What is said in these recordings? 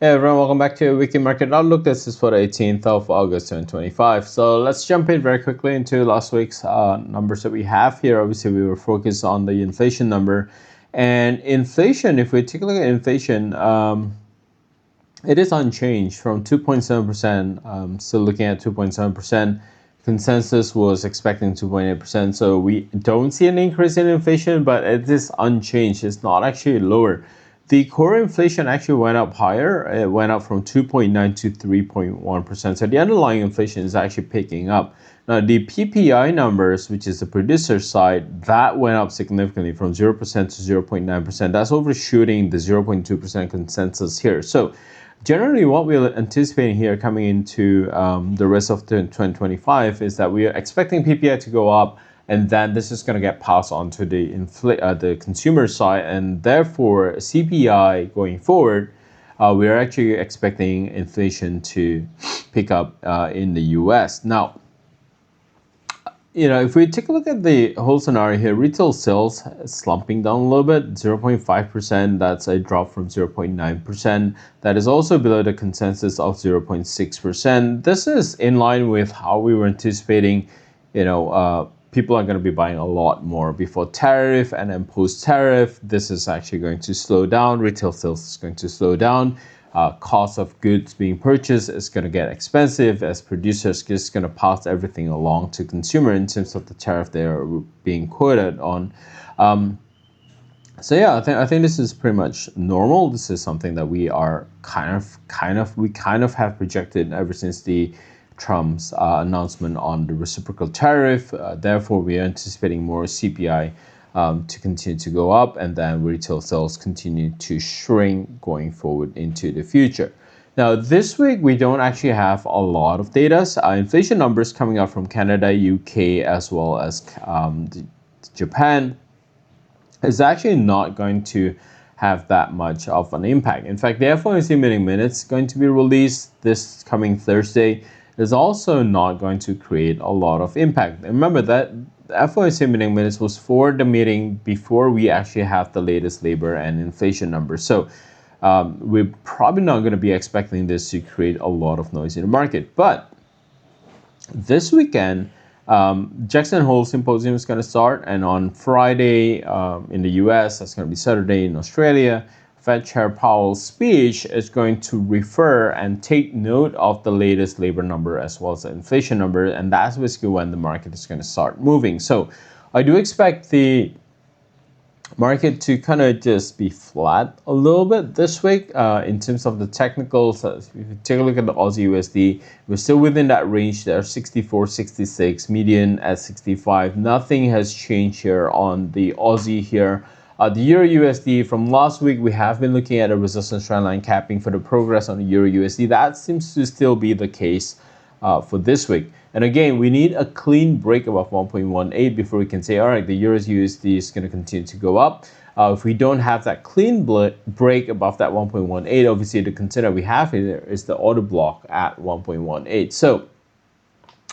Hey everyone, welcome back to Weekly Market Outlook. This is for the 18th of August 2025. So let's jump in very quickly into last week's numbers that we have here. Obviously, we were focused on the inflation number. And inflation, if we take a look at inflation, it is unchanged from 2.7%, still looking at 2.7%. Consensus was expecting 2.8%. So we don't see an increase in inflation, but it is unchanged. It's not actually lower. The core inflation actually went up higher. It went up from 2.9 to 3.1%. So the underlying inflation is actually picking up. Now, the PPI numbers, which is the producer side, that went up significantly from 0% to 0.9%. That's overshooting the 0.2% consensus here. So generally, what we're anticipating here coming into the rest of 2025 is that we are expecting PPI to go up, and then this is going to get passed on to the consumer side, and therefore CPI going forward, we are actually expecting inflation to pick up in the U.S. Now, if we take a look at the whole scenario here, retail sales is slumping down a little bit, 0.5%. That's a drop from 0.9%. That is also below the consensus of 0.6%. This is in line with how we were anticipating, people are going to be buying a lot more before tariff, and then post-tariff, this is actually going to slow down. Retail sales is going to slow down. Cost of goods being purchased is going to get expensive as producers just going to pass everything along to consumer in terms of the tariff they are being quoted on. So yeah, I think this is pretty much normal. This is something that we are kind of have projected ever since the Trump's announcement on the reciprocal tariff. Therefore, we are anticipating more CPI to continue to go up, and then retail sales continue to shrink going forward into the future. Now, this week, we don't actually have a lot of data. Inflation numbers coming out from Canada, UK, as well as Japan is actually not going to have that much of an impact. In fact, the FOMC meeting minutes going to be released this coming Thursday is also not going to create a lot of impact. And remember that the FOMC meeting minutes was for the meeting before we actually have the latest labor and inflation numbers. So we're probably not going to be expecting this to create a lot of noise in the market. But this weekend, Jackson Hole Symposium is going to start, and on Friday in the US, that's going to be Saturday in Australia, Fed Chair Powell's speech is going to refer and take note of the latest labor number as well as the inflation number, and that's basically when the market is going to start moving. So I do expect the market to kind of just be flat a little bit this week in terms of the technicals. If you take a look at the Aussie USD, we're still within that range there, 64, 66, median at 65. Nothing has changed here on the Aussie here. The Euro USD from last week, we have been looking at a resistance trend line capping for the progress on the Euro USD. That seems to still be the case for this week. And again, we need a clean break above 1.18 before we can say, all right, the Euro USD is going to continue to go up. If we don't have that clean break above that 1.18, obviously the concern we have here is the order block at 1.18. So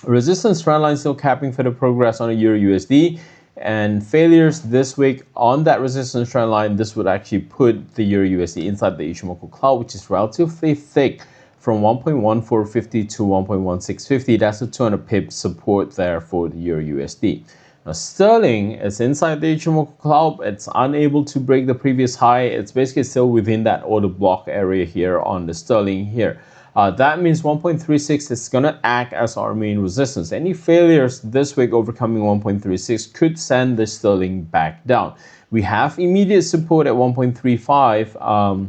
resistance trend line still capping for the progress on the Euro USD. And failures this week on that resistance trend line, this would actually put the Euro USD inside the Ichimoku cloud, which is relatively thick, from 1.1450 to 1.1650. That's a 200 pip support there for the Euro USD. Now, sterling is inside the Ichimoku cloud. It's unable to break the previous high. It's basically still within that order block area here on the sterling here. That means 1.36 is going to act as our main resistance. Any failures this week overcoming 1.36 could send the sterling back down. We have immediate support at 1.35,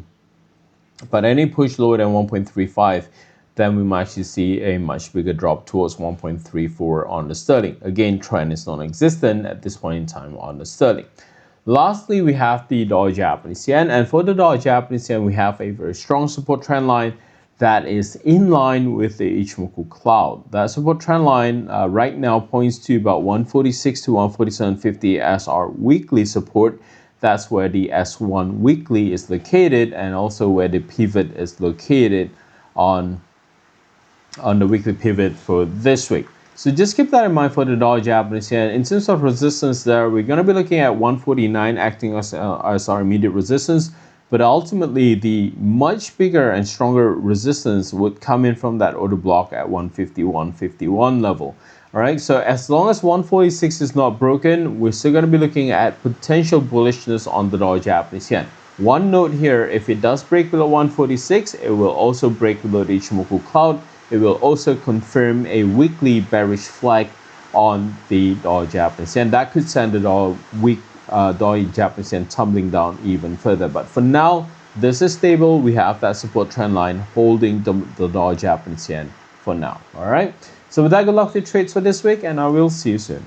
but any push lower than 1.35, then we might actually see a much bigger drop towards 1.34 on the sterling. Again, trend is non-existent at this point in time on the sterling. Lastly, we have the dollar Japanese yen, and for the dollar Japanese yen, we have a very strong support trend line that is in line with the Ichimoku cloud. That support trend line right now points to about 146 to 147.50 as our weekly support. That's where the S1 weekly is located, and also where the pivot is located on the weekly pivot for this week. So just keep that in mind for the dollar Japanese yen. In terms of resistance there, we're going to be looking at 149 acting as our immediate resistance. But ultimately, the much bigger and stronger resistance would come in from that order block at 150, 151 level. All right, so as long as 146 is not broken, we're still going to be looking at potential bullishness on the dollar Japanese yen. One note here, if it does break below 146, it will also break below the Ichimoku cloud. It will also confirm a weekly bearish flag on the dollar Japanese yen. That could send the dollar Japanese yen tumbling down even further. But for now, this is stable. We have that support trend line holding the dollar Japanese yen for now. All right. So with that, good luck to your trades for this week, and I will see you soon.